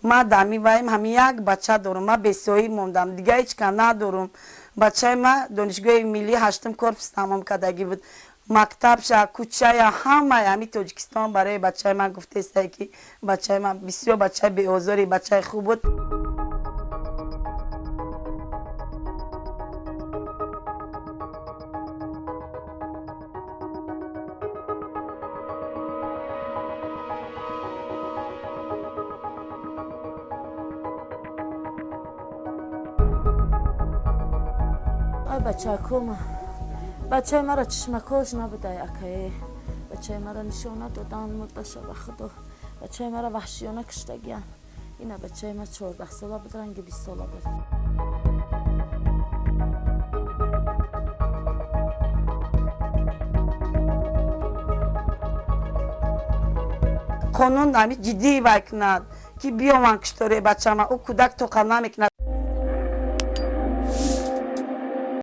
ما دمی وایم همین یک بچه دارم. ما بسیاری موندم دیگه هیچ که ندارم. بچه ما دانشگاه ملی هشتم کورس تمام کردگی بود. مکتب شا کوچه همه همین تاجیکستان برای بچه من گفته است که بچه من بسیار بچه بی آزاری بچه خوب بود. بچه کم بچه مرا چشمکاش نبوده یکی بچه مرا نشانه دادن مدشه به خدا بچه مرا وحشیانه کشتگیان اینه بچه ما 14 ساله بود رنگ 20 ساله بود قانون نمی جدی وای کند که بیامان کشتاره بچه ما او کودک تو نمیکند